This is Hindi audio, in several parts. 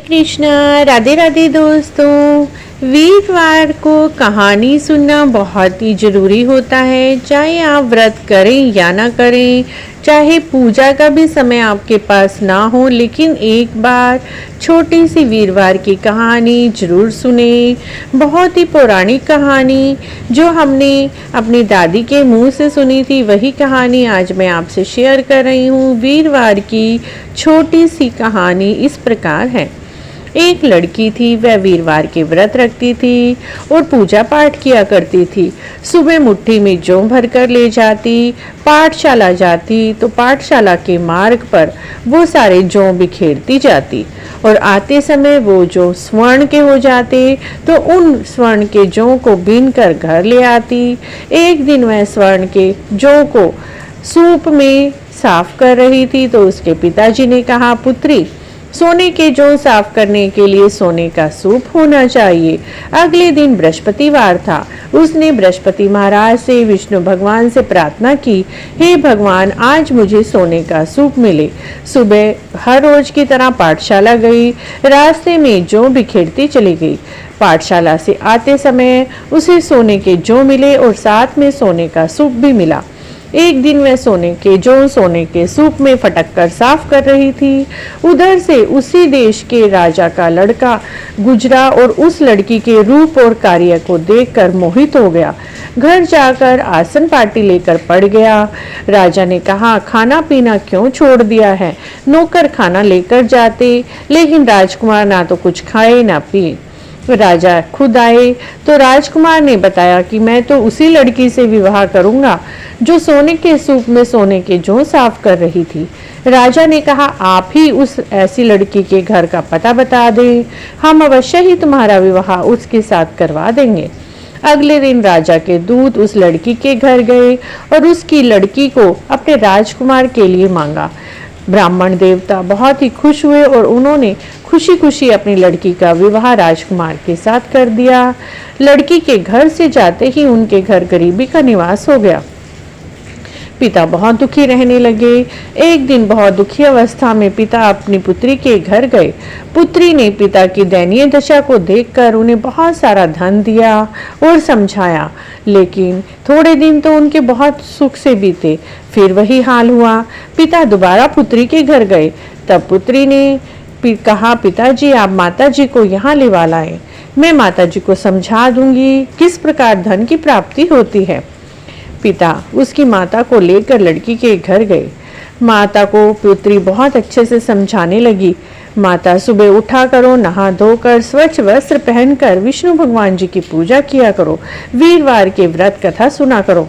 कृष्णा। राधे राधे दोस्तों। वीरवार को कहानी सुनना बहुत ही ज़रूरी होता है, चाहे आप व्रत करें या ना करें, चाहे पूजा का भी समय आपके पास ना हो, लेकिन एक बार छोटी सी वीरवार की कहानी ज़रूर सुने। बहुत ही पौराणिक कहानी जो हमने अपनी दादी के मुंह से सुनी थी, वही कहानी आज मैं आपसे शेयर कर रही हूँ। वीरवार की छोटी सी कहानी इस प्रकार है। एक लड़की थी, वह वीरवार के व्रत रखती थी और पूजा पाठ किया करती थी। सुबह मुट्ठी में जौ भर कर ले जाती, पाठशाला जाती तो पाठशाला के मार्ग पर वो सारे जौ बिखेरती जाती और आते समय वो जो स्वर्ण के हो जाते तो उन स्वर्ण के जौ को बीन कर घर ले आती। एक दिन वह स्वर्ण के जौ को सूप में साफ कर रही थी तो उसके पिताजी ने कहा, पुत्री, सोने के जौ साफ करने के लिए सोने का सूप होना चाहिए। अगले दिन बृहस्पतिवार था। उसने बृहस्पति महाराज से, विष्णु भगवान से प्रार्थना की, हे भगवान, आज मुझे सोने का सूप मिले। सुबह हर रोज की तरह पाठशाला गई, रास्ते में जौ बिखेरती चली गई। पाठशाला से आते समय उसे सोने के जौ मिले और साथ में सोने का सूप भी मिला। एक दिन वह सोने के जौ सोने के सूप में फटक कर साफ कर रही थी। उधर से उसी देश के राजा का लड़का गुजरा और उस लड़की के रूप और कार्य को देखकर मोहित हो गया। घर जाकर आसन पार्टी लेकर पड़ गया। राजा ने कहा, खाना पीना क्यों छोड़ दिया है? नौकर खाना लेकर जाते, लेकिन राजकुमार ना तो कुछ खाए ना पिए। राजा खुद आए तो राजकुमार ने बताया कि मैं तो उसी लड़की से विवाह करूंगा जो सोने के सूप में सोने के जौ साफ कर रही थी। राजा ने कहा, आप ही उस ऐसी लड़की के घर का पता बता दें, हम अवश्य ही तुम्हारा विवाह उसके साथ करवा देंगे। अगले दिन राजा के दूत उस लड़की के घर गए और उसकी लड़की को अपने राजकुमार के लिए मांगा। ब्राह्मण देवता बहुत ही खुश हुए और उन्होंने खुशी खुशी अपनी लड़की का विवाह राजकुमार के साथ कर दिया। लड़की के घर से जाते ही उनके घर गरीबी का निवास हो गया। पिता बहुत दुखी रहने लगे। एक दिन बहुत दुखी अवस्था में पिता अपनी पुत्री के घर गए। पुत्री ने पिता की दयनीय दशा को देखकर उन्हें बहुत सारा धन दिया और समझाया, लेकिन थोड़े दिन तो उनके बहुत सुख से बीते। फिर वही हाल हुआ। पिता दोबारा पुत्री के घर गए। तब पुत्री ने कहा, पिताजी, आप माताजी को यहाँ लेवा लाएं। मैं माताजी को समझा दूंगी किस प्रकार धन की प्राप्ति होती है। पिता उसकी माता को लेकर लड़की के घर गए। माता को पुत्री बहुत अच्छे से समझाने लगी। माता, सुबह उठा करो, नहा धोकर स्वच्छ वस्त्र पहनकर विष्णु भगवान जी की पूजा किया करो, वीरवार के व्रत कथा सुना करो।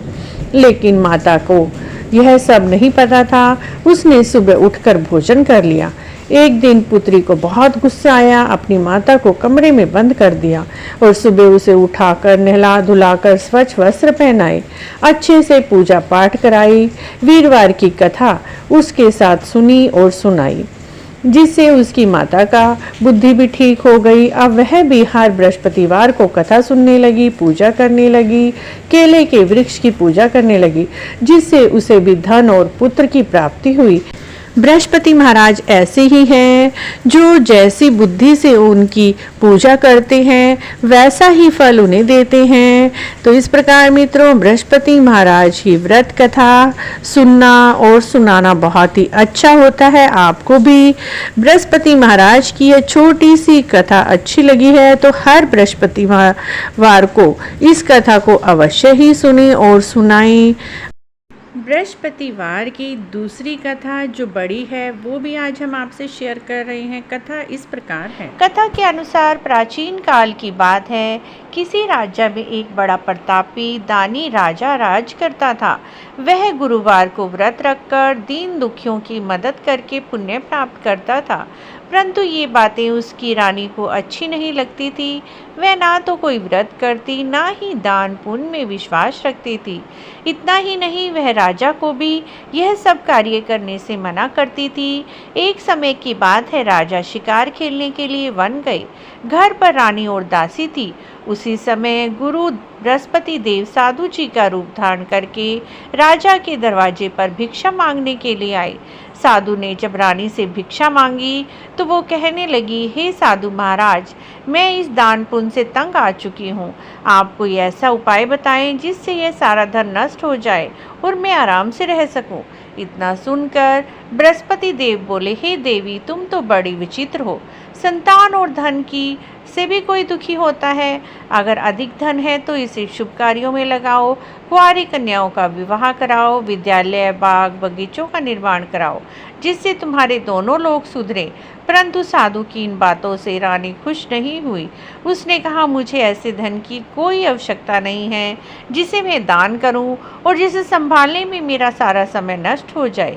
लेकिन माता को यह सब नहीं पता था। उसने सुबह उठकर भोजन कर लिया। एक दिन पुत्री को बहुत गुस्सा आया, अपनी माता को कमरे में बंद कर दिया और सुबह उसे उठाकर नहला धुलाकर स्वच्छ वस्त्र पहनाए, अच्छे से पूजा पाठ कराई, वीरवार की कथा उसके साथ सुनी और सुनाई, जिससे उसकी माता का बुद्धि भी ठीक हो गई। अब वह भी हर बृहस्पतिवार को कथा सुनने लगी, पूजा करने लगी, केले के वृक्ष की पूजा करने लगी, जिससे उसे भी धन और पुत्र की प्राप्ति हुई। बृहस्पति महाराज ऐसे ही हैं, जो जैसी बुद्धि से उनकी पूजा करते हैं वैसा ही फल उन्हें देते हैं। तो इस प्रकार मित्रों, बृहस्पति महाराज की व्रत कथा सुनना और सुनाना बहुत ही अच्छा होता है। आपको भी बृहस्पति महाराज की यह छोटी सी कथा अच्छी लगी है तो हर बृहस्पतिवार को इस कथा को अवश्य ही सुने और सुनाएं। बृहस्पतिवार की दूसरी कथा जो बड़ी है वो भी आज हम आपसे शेयर कर रहे हैं। कथा इस प्रकार है। कथा के अनुसार प्राचीन काल की बात है। किसी राज्य में एक बड़ा प्रतापी दानी राजा राज करता था। वह गुरुवार को व्रत रखकर दीन दुखियों की मदद करके पुण्य प्राप्त करता था, परंतु ये बातें उसकी रानी को अच्छी नहीं लगती थी। वह ना तो कोई व्रत करती, ना ही दान पुण्य में विश्वास रखती थी। इतना ही नहीं, वह राजा को भी यह सब कार्य करने से मना करती थी। एक समय की बात है, राजा शिकार खेलने के लिए वन गए। घर पर रानी और दासी थी। उसी समय गुरु बृहस्पति देव साधु जी का रूप धारण करके राजा के दरवाजे पर भिक्षा मांगने के लिए आए। साधु ने जब रानी से भिक्षा मांगी तो वो कहने लगी, हे साधु महाराज, मैं इस दान पुण्य से तंग आ चुकी हूँ। आप कोई ऐसा उपाय बताएं जिससे यह सारा धन नष्ट हो जाए और मैं आराम से रह सकूं। इतना सुनकर बृहस्पति देव बोले, हे देवी, तुम तो बड़ी विचित्र हो। संतान और धन की से भी कोई दुखी होता है। अगर अधिक धन है तो इसे शुभ कार्यों में लगाओ, कुंवारी कन्याओं का विवाह कराओ, विद्यालय, बाग, बगीचों का निर्माण कराओ, जिससे तुम्हारे दोनों लोग सुधरे। परंतु साधु की इन बातों से रानी खुश नहीं हुई। उसने कहा, मुझे ऐसे धन की कोई आवश्यकता नहीं है जिसे मैं दान करूं और जिसे संभालने में मेरा सारा समय नष्ट हो जाए।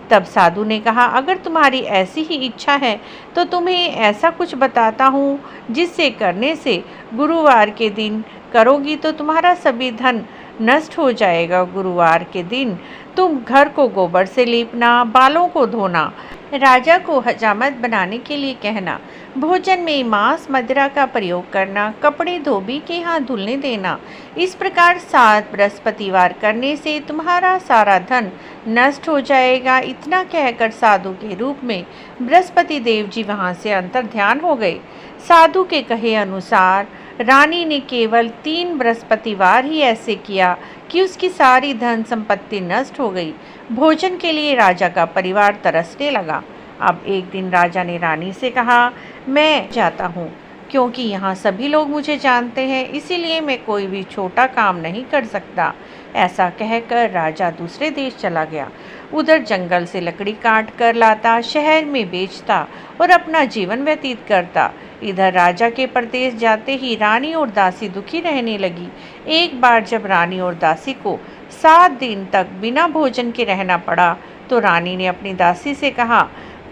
तब साधु ने कहा, अगर तुम्हारी ऐसी ही इच्छा है तो तुम्हें ऐसा कुछ बताता हूँ जिससे करने से गुरुवार के दिन करोगी तो तुम्हारा सभी धन नष्ट हो जाएगा। गुरुवार के दिन तुम घर को गोबर से लीपना, बालों को धोना, राजा को हजामत बनाने के लिए कहना, भोजन में मांस मदिरा का प्रयोग करना, कपड़े धोबी के हाथ धुलने देना। इस प्रकार 7 बृहस्पतिवार करने से तुम्हारा सारा धन नष्ट हो जाएगा। इतना कहकर साधु के रूप में बृहस्पति देव जी वहां से अंतर ध्यान हो गए। साधु के कहे अनुसार रानी ने केवल 3 बृहस्पतिवार ही ऐसे किया कि उसकी सारी धन संपत्ति नष्ट हो गई। भोजन के लिए राजा का परिवार तरसने लगा। अब एक दिन राजा ने रानी से कहा, मैं जाता हूँ क्योंकि यहाँ सभी लोग मुझे जानते हैं, इसीलिए मैं कोई भी छोटा काम नहीं कर सकता। ऐसा कहकर राजा दूसरे देश चला गया। उधर जंगल से लकड़ी काट कर लाता, शहर में बेचता और अपना जीवन व्यतीत करता। इधर राजा के प्रदेश जाते ही रानी और दासी दुखी रहने लगी। एक बार जब रानी और दासी को 7 दिन तक बिना भोजन के रहना पड़ा तो रानी ने अपनी दासी से कहा,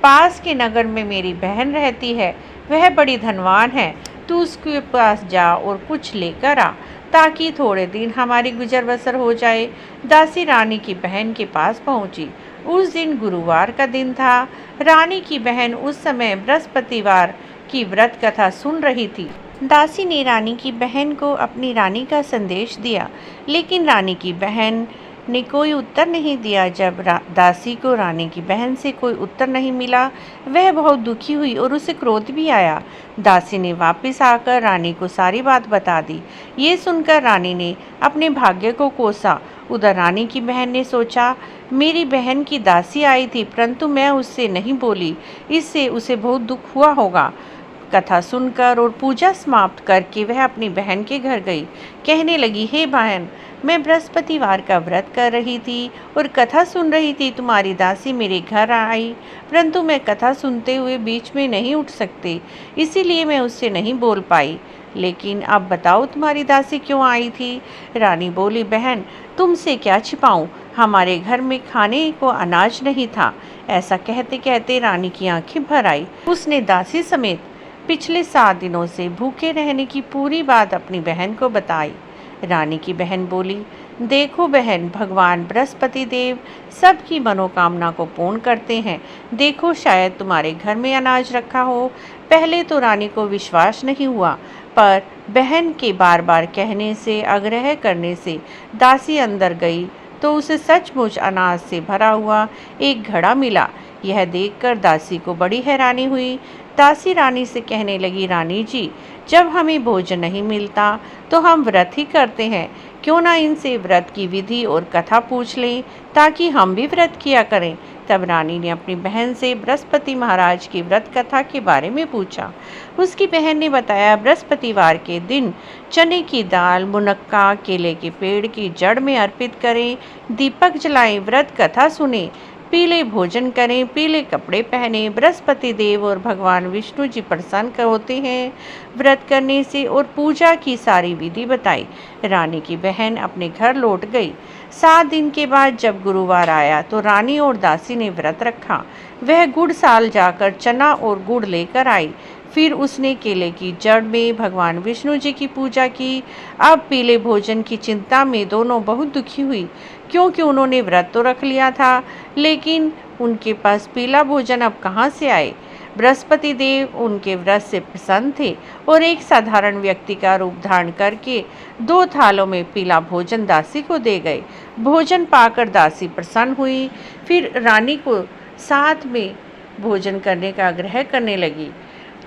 पास के नगर में मेरी बहन रहती है, वह बड़ी धनवान है, तू उसके पास जा और कुछ लेकर आ ताकि थोड़े दिन हमारी गुजर बसर हो जाए। दासी रानी की बहन के पास पहुंची। उस दिन गुरुवार का दिन था। रानी की बहन उस समय बृहस्पतिवार की व्रत कथा सुन रही थी। दासी ने रानी की बहन को अपनी रानी का संदेश दिया, लेकिन रानी की बहन ने कोई उत्तर नहीं दिया। जब दासी को रानी की बहन से कोई उत्तर नहीं मिला, वह बहुत दुखी हुई और उसे क्रोध भी आया। दासी ने वापस आकर रानी को सारी बात बता दी। ये सुनकर रानी ने अपने भाग्य को कोसा। उधर रानी की बहन ने सोचा, मेरी बहन की दासी आई थी परंतु मैं उससे नहीं बोली, इससे उसे बहुत दुख हुआ होगा। कथा सुनकर और पूजा समाप्त करके वह अपनी बहन के घर गई। कहने लगी, हे बहन, मैं बृहस्पतिवार का व्रत कर रही थी और कथा सुन रही थी। तुम्हारी दासी मेरे घर आई, परंतु मैं कथा सुनते हुए बीच में नहीं उठ सकती, इसीलिए मैं उससे नहीं बोल पाई। लेकिन अब बताओ, तुम्हारी दासी क्यों आई थी? रानी बोली, बहन, तुमसे क्या छिपाऊं, हमारे घर में खाने को अनाज नहीं था। ऐसा कहते कहते रानी की आंखें भर आई। उसने दासी समेत पिछले 7 दिनों से भूखे रहने की पूरी बात अपनी बहन को बताई। रानी की बहन बोली, देखो बहन, भगवान बृहस्पति देव सबकी मनोकामना को पूर्ण करते हैं। देखो, शायद तुम्हारे घर में अनाज रखा हो। पहले तो रानी को विश्वास नहीं हुआ, पर बहन के बार बार कहने से, आग्रह करने से दासी अंदर गई तो उसे सचमुच अनाज से भरा हुआ एक घड़ा मिला। यह देखकर दासी को बड़ी हैरानी हुई। दासी रानी से कहने लगी, रानी जी, जब हमें भोजन नहीं मिलता तो हम व्रत ही करते हैं, क्यों ना इनसे व्रत की विधि और कथा पूछ लें ताकि हम भी व्रत किया करें। तब रानी ने अपनी बहन से बृहस्पति महाराज की व्रत कथा के बारे में पूछा। उसकी बहन ने बताया, बृहस्पतिवार के दिन चने की दाल, मुनक्का, केले के पेड़ की जड़ में अर्पित करें, दीपक जलाएं, व्रत कथा सुने, पीले भोजन करें, पीले कपड़े पहने। बृहस्पति देव और भगवान विष्णु जी प्रसन्न होते हैं व्रत करने से, और पूजा की सारी विधि बताई। रानी की बहन अपने घर लौट गई। 7 दिन के बाद जब गुरुवार आया तो रानी और दासी ने व्रत रखा। वह गुड़साल जाकर चना और गुड़ लेकर आई। फिर उसने केले की जड़ में भगवान विष्णु जी की पूजा की। अब पीले भोजन की चिंता में दोनों बहुत दुखी हुई, क्योंकि उन्होंने व्रत तो रख लिया था, लेकिन उनके पास पीला भोजन अब कहाँ से आए। बृहस्पति देव उनके व्रत से प्रसन्न थे और एक साधारण व्यक्ति का रूप धारण करके 2 थालों में पीला भोजन दासी को दे गए। भोजन पाकर दासी प्रसन्न हुई। फिर रानी को साथ में भोजन करने का आग्रह करने लगी।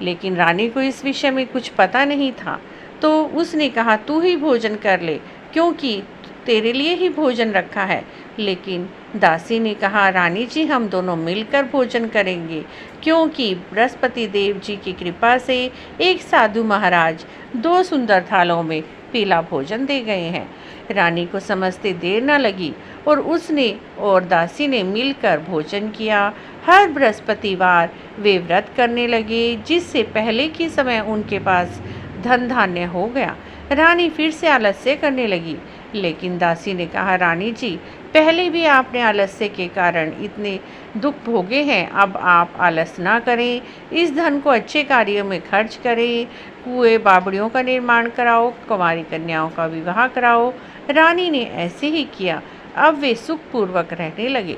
लेकिन रानी को इस विषय में कुछ पता नहीं था, तो उसने कहा तू ही भोजन कर ले, क्योंकि तेरे लिए ही भोजन रखा है। लेकिन दासी ने कहा रानी जी, हम दोनों मिलकर भोजन करेंगे, क्योंकि बृहस्पति देव जी की कृपा से एक साधु महाराज 2 सुंदर थालों में पीला भोजन दे गए हैं। रानी को समझते देर न लगी और उसने और दासी ने मिलकर भोजन किया। हर बृहस्पतिवार वे व्रत करने लगे, जिससे पहले के समय उनके पास धन धान्य हो गया। रानी फिर से आलस्य करने लगी, लेकिन दासी ने कहा रानी जी, पहले भी आपने आलस्य के कारण इतने दुख भोगे हैं, अब आप आलस ना करें, इस धन को अच्छे कार्यों में खर्च करें, कुएं बावड़ियों का निर्माण कराओ, कुंवारी कन्याओं का विवाह कराओ। रानी ने ऐसे ही किया। अब वे सुखपूर्वक रहने लगे।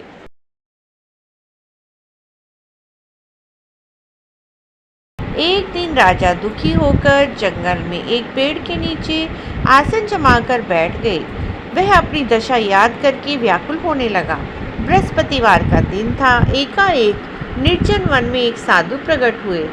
एक दिन राजा दुखी होकर जंगल में एक पेड़ के नीचे आसन जमाकर बैठ गए। वह अपनी दशा याद करके व्याकुल होने लगा। बृहस्पतिवार का दिन था। एकाएक निर्जन वन में एक साधु प्रकट हुए।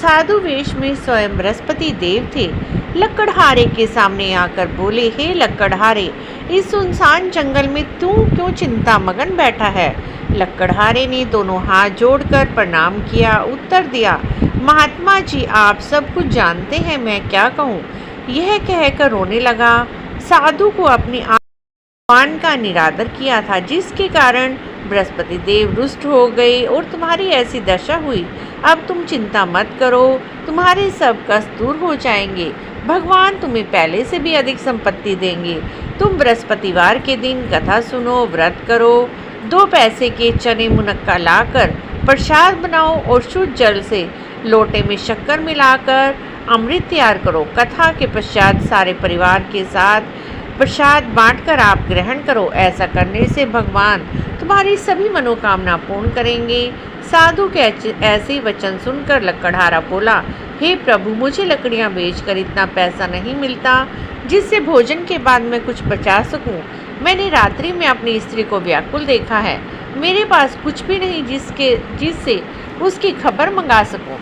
साधु वेश में स्वयं बृहस्पति देव थे। लकड़हारे के सामने आकर बोले, हे लकड़हारे, इस सुनसान जंगल में तू क्यों चिंता मगन बैठा है? लकड़हारे ने दोनों हाथ जोड़कर प्रणाम किया। उत्तर दिया, महात्मा जी, आप सब कुछ जानते हैं, मैं क्या कहूँ। यह कहकर रोने लगा। साधु को अपनी आह्वान का निरादर किया था, जिसके कारण बृहस्पति देव रुष्ट हो गए और तुम्हारी ऐसी दशा हुई। अब तुम चिंता मत करो, तुम्हारे सब कष्ट दूर हो जाएंगे। भगवान तुम्हें पहले से भी अधिक संपत्ति देंगे। तुम बृहस्पतिवार के दिन कथा सुनो, व्रत करो, 2 पैसे के चने मुनक्का लाकर प्रसाद बनाओ और शुद्ध जल से लोटे में शक्कर मिलाकर अमृत तैयार करो। कथा के पश्चात सारे परिवार के साथ प्रसाद बांटकर आप ग्रहण करो। ऐसा करने से भगवान तुम्हारी सभी मनोकामना पूर्ण करेंगे। साधु के ऐसे वचन सुनकर लकड़हारा बोला, हे प्रभु, मुझे लकड़ियां बेचकर इतना पैसा नहीं मिलता जिससे भोजन के बाद मैं कुछ बचा सकूं। मैंने रात्रि में अपनी स्त्री को व्याकुल देखा है। मेरे पास कुछ भी नहीं जिससे उसकी खबर मंगा सकूं।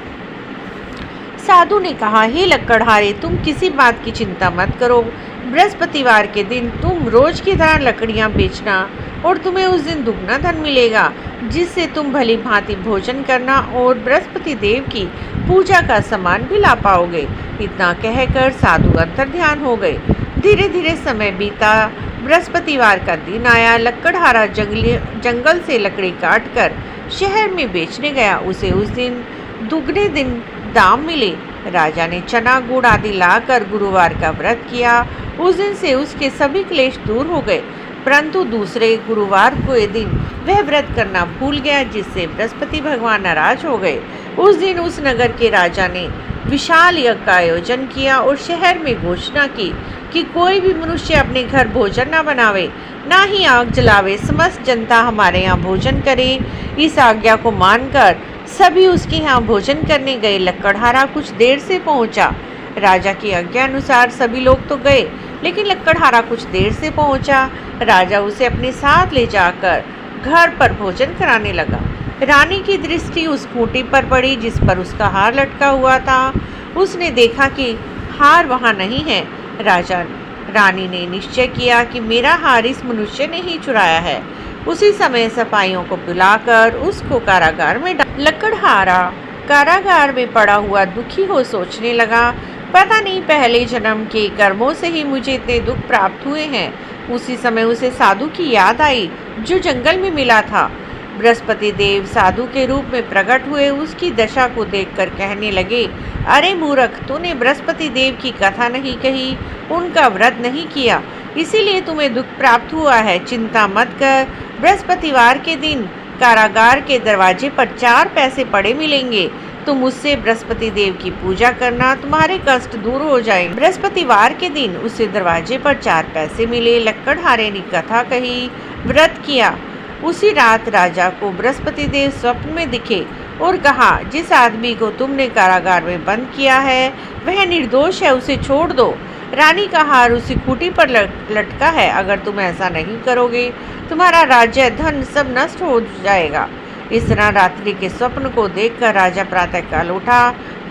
साधु ने कहा, हे लकड़हारे, तुम किसी बात की चिंता मत करो। बृहस्पतिवार के दिन तुम रोज की तरह लकड़ियां बेचना और तुम्हें उस दिन दुगना धन मिलेगा, जिससे तुम भली भांति भोजन करना और बृहस्पति देव की पूजा का सामान भी ला पाओगे। इतना कहकर साधु अंतर्ध्यान हो गए। धीरे धीरे समय बीता। बृहस्पतिवार का दिन आया। लकड़हारा जंगल से लकड़ी काटकर शहर में बेचने गया। उसे उस दिन दुगने दिन दाम मिले। राजा ने चना गुड़ आदि लाकर गुरुवार का व्रत किया। उस दिन से उसके सभी क्लेश दूर हो गए। परंतु दूसरे गुरुवार को दिन वह व्रत करना भूल गया, जिससे बृहस्पति भगवान नाराज हो गए। उस दिन उस नगर के राजा ने विशाल यज्ञ का आयोजन किया और शहर में घोषणा की कि कोई भी मनुष्य अपने घर भोजन न बनावे, ना ही आग जलावे। समस्त जनता हमारे यहाँ भोजन करे। इस आज्ञा को मानकर सभी उसके यहाँ भोजन करने गए। लकड़हारा कुछ देर से पहुंचा। राजा की आज्ञा अनुसार सभी लोग तो गए, लेकिन लकड़हारा कुछ देर से पहुंचा। राजा उसे अपने साथ ले जाकर घर पर भोजन कराने लगा। रानी की दृष्टि उस खूंटी पर पड़ी जिस पर उसका हार लटका हुआ था। उसने देखा कि हार वहां नहीं है। रानी ने निश्चय किया कि मेरा हार इस मनुष्य ने ही चुराया है। उसी समय सिपाहियों को बुलाकर उसको कारागार में लकड़हारा कारागार में पड़ा हुआ दुखी हो सोचने लगा, पता नहीं पहले जन्म के कर्मों से ही मुझे इतने दुख प्राप्त हुए हैं। उसी समय उसे साधु की याद आई जो जंगल में मिला था। बृहस्पति देव साधु के रूप में प्रकट हुए। उसकी दशा को देखकर कहने लगे, अरे मूर्ख, तूने बृहस्पति देव की कथा नहीं कही, उनका व्रत नहीं किया, इसीलिए तुम्हें दुख प्राप्त हुआ है। चिंता मत कर, बृहस्पतिवार के दिन कारागार के दरवाजे पर 4 पैसे पड़े मिलेंगे। तुम उससे बृहस्पति देव की पूजा करना, तुम्हारे कष्ट दूर हो जाएंगे। बृहस्पतिवार के दिन उसे दरवाजे पर 4 पैसे मिले। लकड़हारे ने कथा कही, व्रत किया। उसी रात राजा को बृहस्पति देव स्वप्न में दिखे और कहा, जिस आदमी को तुमने कारागार में बंद किया है वह निर्दोष है, उसे छोड़ दो। रानी का हार उसी खूंटी पर लटका है। अगर तुम ऐसा नहीं करोगे तुम्हारा राज्य धन सब नष्ट हो जाएगा। इस तरह रात्रि के स्वप्न को देखकर राजा प्रातःकाल उठा,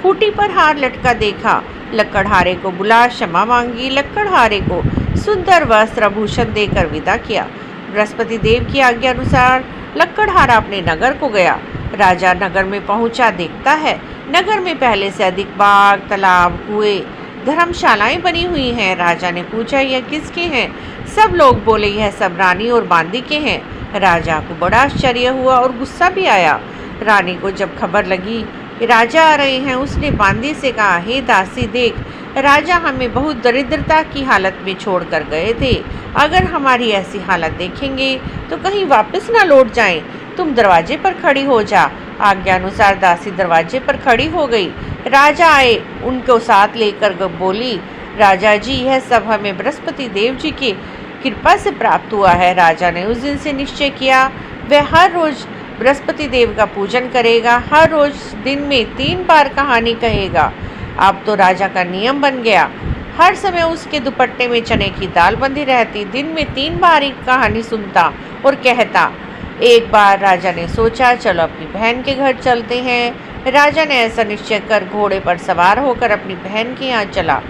खूंटी पर हार लटका देखा, लकड़हारे को बुला क्षमा मांगी, लकड़हारे को सुंदर वस्त्र आभूषण देकर विदा किया। बृहस्पति देव की आज्ञा अनुसार लकड़हारा अपने नगर को गया। राजा नगर में पहुंचा, देखता है नगर में पहले से अधिक बाग, तालाब, कुएं, धर्मशालाएं बनी हुई हैं। राजा ने पूछा, यह किसके हैं? सब लोग बोले, यह सब रानी और बांदी के हैं। राजा को बड़ा आश्चर्य हुआ और गुस्सा भी आया। रानी को जब खबर लगी कि राजा आ रहे हैं, उसने बांदी से कहा, हे दासी देख, राजा हमें बहुत दरिद्रता की हालत में छोड़ कर गए थे। अगर हमारी ऐसी हालत देखेंगे तो कहीं वापस ना लौट जाएं। तुम दरवाजे पर खड़ी हो जा। आज्ञा अनुसार दासी दरवाजे पर खड़ी हो गई। राजा आए, उनको साथ लेकर बोली, राजा जी, यह सब हमें बृहस्पति देव जी की कृपा से प्राप्त हुआ है। राजा ने उस दिन से निश्चय किया, वह हर रोज बृहस्पति देव का पूजन करेगा, हर रोज दिन में 3 बार कहानी कहेगा। अब तो राजा का नियम बन गया, हर समय उसके दुपट्टे में चने की दाल बंधी रहती। दिन में 3 बार एक कहानी सुनता और कहता। एक बार राजा ने सोचा, चलो अपनी बहन के घर चलते हैं। राजा ने ऐसा निश्चय कर घोड़े पर सवार होकर अपनी बहन के यहाँ चला।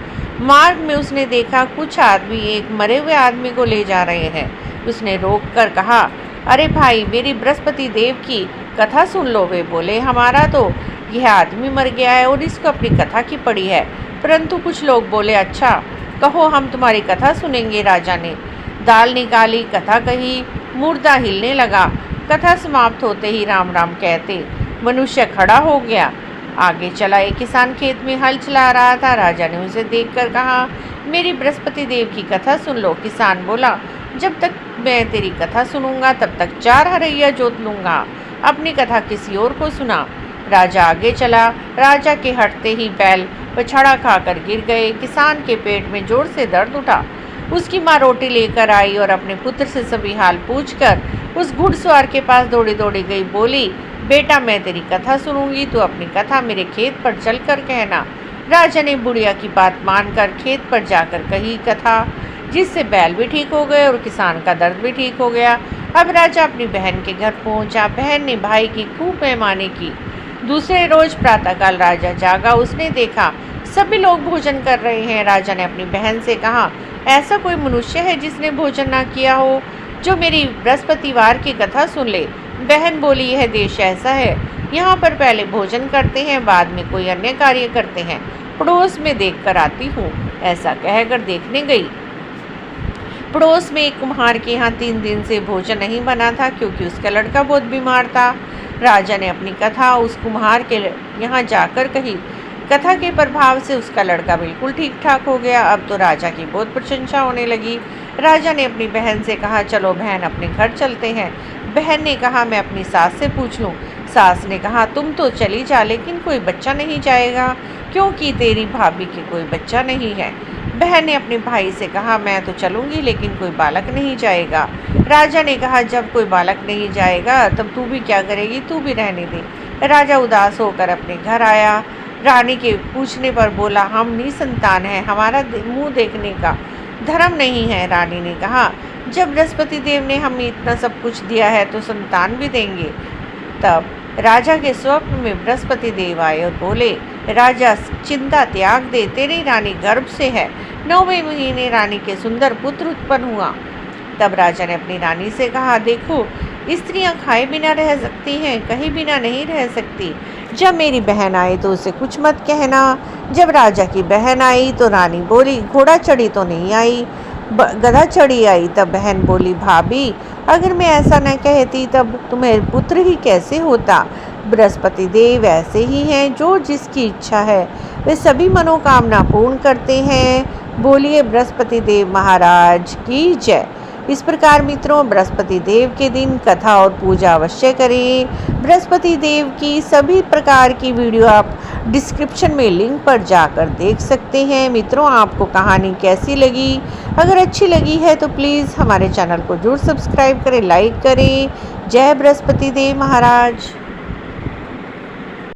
मार्ग में उसने देखा कुछ आदमी एक मरे हुए आदमी को ले जा रहे हैं। उसने रोक कर कहा, अरे भाई, मेरी बृहस्पति देव की कथा सुन लो। वे बोले, हमारा तो यह आदमी मर गया है और इसको अपनी कथा की पड़ी है। परंतु कुछ लोग बोले, अच्छा कहो, हम तुम्हारी कथा सुनेंगे। राजा ने दाल निकाली, कथा कही, मुर्दा हिलने लगा। कथा समाप्त होते ही राम राम कहते मनुष्य खड़ा हो गया। आगे चला, एक किसान खेत में हल चला रहा था। राजा ने उसे देखकर कहा, मेरी बृहस्पति देव की कथा सुन लो। किसान बोला, जब तक मैं तेरी कथा सुनूंगा तब तक 4 हरैया जोत लूंगा। अपनी कथा किसी और को सुना। राजा आगे चला। राजा के हटते ही बैल पछाड़ा खाकर गिर गए। किसान के पेट में जोर से दर्द उठा। उसकी माँ रोटी लेकर आई और अपने पुत्र से सभी हाल पूछकर उस घुड़सवार के पास दौड़ी दौड़ी गई। बोली, बेटा, मैं तेरी कथा सुनूंगी, तू अपनी कथा मेरे खेत पर चलकर कहना। राजा ने बुढ़िया की बात मानकर खेत पर जाकर कही कथा, जिससे बैल भी ठीक हो गए और किसान का दर्द भी ठीक हो गया। अब राजा अपनी बहन के घर पहुंचा। बहन ने भाई की खूब मेहमानी की। दूसरे रोज प्रातःकाल राजा जागा। उसने देखा सभी लोग भोजन कर रहे हैं। राजा ने अपनी बहन से कहा, ऐसा कोई मनुष्य है जिसने भोजन ना किया हो, जो मेरी बृहस्पतिवार की कथा सुन ले। बहन बोली, यह देश ऐसा है, यहाँ पर पहले भोजन करते हैं, बाद में कोई अन्य कार्य करते हैं। पड़ोस में देख कर आती हूँ। ऐसा कहकर देखने गई। पड़ोस में एक कुम्हार के यहाँ 3 दिन से भोजन नहीं बना था, क्योंकि उसका लड़का बहुत बीमार था। राजा ने अपनी कथा उस कुम्हार के यहाँ जाकर कही। कथा के प्रभाव से उसका लड़का बिल्कुल ठीक ठाक हो गया। अब तो राजा की बहुत प्रशंसा होने लगी। राजा ने अपनी बहन से कहा, चलो बहन, अपने घर चलते हैं। बहन ने कहा, मैं अपनी सास से पूछ लूँ। सास ने कहा, तुम तो चली जा, लेकिन कोई बच्चा नहीं जाएगा, क्योंकि तेरी भाभी के कोई बच्चा नहीं है। बहन ने अपने भाई से कहा, मैं तो चलूँगी, लेकिन कोई बालक नहीं जाएगा। राजा ने कहा, जब कोई बालक नहीं जाएगा तब तू भी क्या करेगी, तू भी रहने दे। राजा उदास होकर अपने घर आया। रानी के पूछने पर बोला, हम निसंतान हैं, हमारा मुंह देखने का धर्म नहीं है। रानी ने कहा, जब बृहस्पति देव ने हमें इतना सब कुछ दिया है तो संतान भी देंगे। तब राजा के स्वप्न में बृहस्पति देव आए और बोले, राजा, चिंता त्याग दे, तेरी रानी गर्भ से है। 9वें महीने रानी के सुंदर पुत्र उत्पन्न हुआ। तब राजा ने अपनी रानी से कहा, देखो, स्त्रियां खाए बिना रह सकती हैं, कहीं बिना नहीं रह सकती। जब मेरी बहन आई तो उसे कुछ मत कहना। जब राजा की बहन आई तो रानी बोली, घोड़ा चढ़ी तो नहीं आई, गधा चढ़ी आई। तब बहन बोली, भाभी, अगर मैं ऐसा न कहती तब तुम्हें पुत्र ही कैसे होता। बृहस्पति देव ऐसे ही हैं, जो जिसकी इच्छा है वे सभी मनोकामना पूर्ण करते हैं। बोलिए बृहस्पति देव महाराज की जय। इस प्रकार मित्रों, बृहस्पति देव के दिन कथा और पूजा अवश्य करें। बृहस्पति देव की सभी प्रकार की वीडियो आप डिस्क्रिप्शन में लिंक पर जाकर देख सकते हैं। मित्रों, आपको कहानी कैसी लगी? अगर अच्छी लगी है तो प्लीज़ हमारे चैनल को जरूर सब्सक्राइब करें, लाइक करें। जय बृहस्पति देव महाराज।